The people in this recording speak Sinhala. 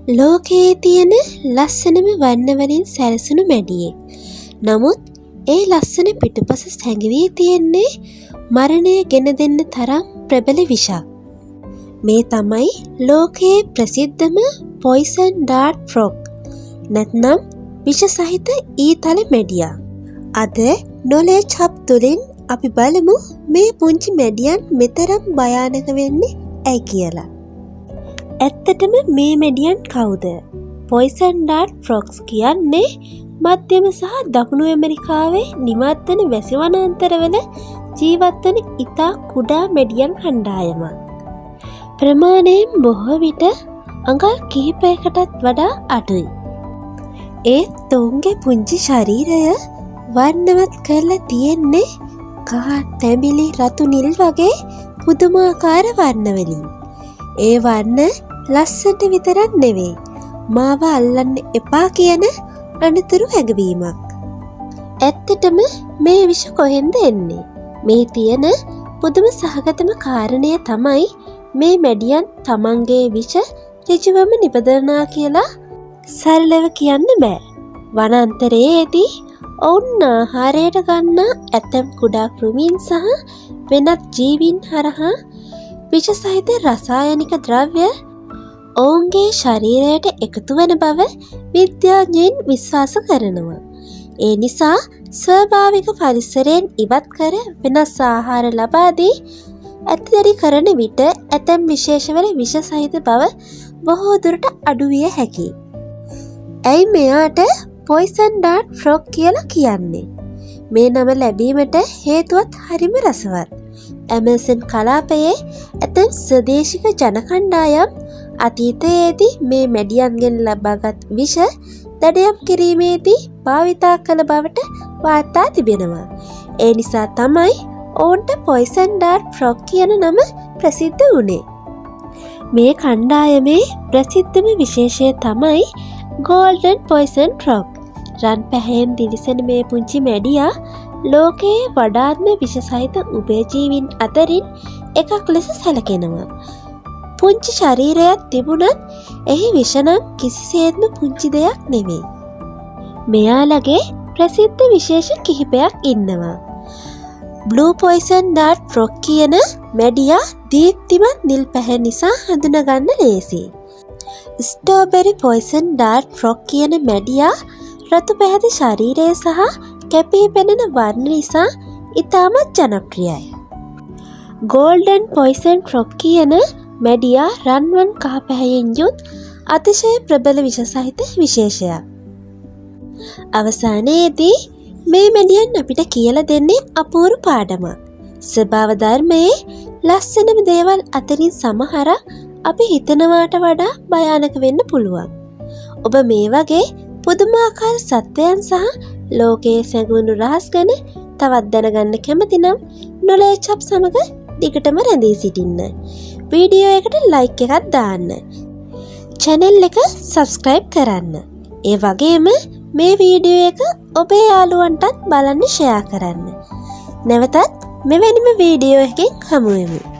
ලෝකයේ තියෙන ලස්සනම වර්ණ වලින් සැරසුණු මැඩියෙක්. නමුත් ඒ ලස්සන පිටුපස සැඟවී තියෙන්නේ මරණය ගෙන දෙන්න තරම් ප්‍රබල විෂක්. මේ තමයි ලෝකයේ ප්‍රසිද්ධම පොයිසන් ඩාර්ට් ෆ්‍රොග්. නැත්නම් විෂ සහිත ඊතල මැඩියා. අද නොලෙජ් හබ් තුලින් අපි බලමු මේ පුංචි මැඩියන් මෙතරම් භයානක වෙන්නේ ඇයි කියලා. ඇත්තටම මේ මැඩියන් කවුද? පොයිසන් ඩාර්ට් ෆ්‍රොග්ස් කියන්නේ මධ්‍යම සහ දකුණු ඇමරිකාවේ නිමත් වන වැසි වනාන්තරවල ජීවත් වන ඉතා කුඩා මැඩියන් කණ්ඩායමක්. ප්‍රමාණයෙන් බොහෝ විට අඟල් කිහිපයකටත් වඩා අඩුයි. ඒත් ඔවුන්ගේ පුංචි ශරීරය වර්ණවත් කරලා තියෙන්නේ කහ, තැඹිලි, රතු නිල් වගේ පුදුමාකාර වර්ණවලින්. ඒ වර්ණ ලස්සට විතරක් නෙවෙයි, මාව අල්ලන්න එපා කියන අනතුරු හැඟවීමක්. ඇත්තටම මේ විෂ කොහෙන්ද එන්නේ? මේ තියෙන පුදුම සහගතම කාරණය තමයි මේ මැඩියන් තමන්ගේ විෂ ඍජුවම නිපදවනවා කියලා සරලව කියන්න බෑ. වනාන්තරයේදී ඔවුන් ආහාරයට ගන්නා ඇතැම් කුඩා කෘමීන් සහ වෙනත් ජීවීන් හරහා විෂ සහිත රසායනික ද්‍රව්‍ය ඔවුන්ගේ ශරීරයට එකතු වන බව විද්‍යාඥයින් විශ්වාස කරනවා. ඒ නිසා ස්වභාවික පරිසරයෙන් ඉවත් කර වෙනස් ආහාර ලබා දී ඇතිදරි කරන විට ඇතැම් විශේෂවල විෂ සහිත බව බොහෝ දුරට අඩු විය හැකියි. ඇයි මෙයාට පොයිසන් ඩාර්ට් ෆ්‍රොග් කියලා කියන්නේ? මේ නම ලැබීමට හේතුවත් හරිම රසවත්. ඇමසන් කලාපයේ ඇතැම් ස්වදේශික ජනකණ්ඩායම් අතීතයේදී මේ මැඩියන්ගෙන් ලබාගත් විෂ දඩයම් කිරීමේදී භාවිතා කළ බවට වාර්තා තිබෙනවා. ඒ නිසා තමයි ඔවුන්ට පොයිසන් ඩාර්ට් ෆ්‍රොග් කියන නම ප්‍රසිද්ධ වුණේ. මේ කණ්ඩායමේ ප්‍රසිද්ධම විශේෂය තමයි ගෝල්ඩන් පොයිසන් ෆ්‍රොග්. රන් පැහැයෙන් දිලිසෙන මේ පුංචි මැඩියා ලෝකයේ වඩාත්ම විෂ සහිත උභයජීවීන් අතරින් එකක් ලෙස සැලකෙනවා. පුංචි ශරීරයක් තිබුණත් එහි විෂ නම් කිසිසේත්ම පුංචි දෙයක් නෙවෙයි. මෙයාලගේ ප්‍රසිද්ධ විශේෂ කිහිපයක් ඉන්නවා. බ්ලූ පොයිසන් ඩාර්ට් ෆ්‍රොග් කියන මැඩියා දීප්තිමත් නිල් පැහැ නිසා හඳුනගන්න ලේසියි. ස්ට්‍රෝබෙරි පොයිසන් ඩාර්ට් ෆ්‍රොග් කියන මැඩියා රතු පැහැති ශරීරය සහ කැපී පෙනෙන වර්ණ නිසා ඉතාමත් ජනප්‍රියයි. ගෝල්ඩන් පොයිසන් ෆ්‍රොග් කියන මැඩියා රන්වන් කහ පැහැයෙන් යුත් අතිශය ප්‍රබල විෂ සහිත විශේෂයක්. අවසානයේදී මේ මැඩියන් අපිට කියලා දෙන්නේ අපූරු පාඩමක්. ස්වභාව ධර්මයේ ලස්සනම දේවල් අතරින් සමහරක් අපි හිතනවාට වඩා භයානක වෙන්න පුළුවන්. ඔබ මේ වගේ පුදුමාකාර සත්‍යයන් සහ ලෝකයේ සැඟවුණු රහස් ගැන තවත් දැනගන්න කැමති නම් නොලෙජ් හබ් සමග දිගටම රැඳී සිටින්න. වීඩියෝ එකට ලයික් එකක් දාන්න. channel එක subscribe කරන්න. ඒ වගේම මේ වීඩියෝ එක ඔබේ යාළුවන්ටත් බලන්න share කරන්න. නැවතත් මෙවැනිම වීඩියෝ එකකින් හමු වෙමු.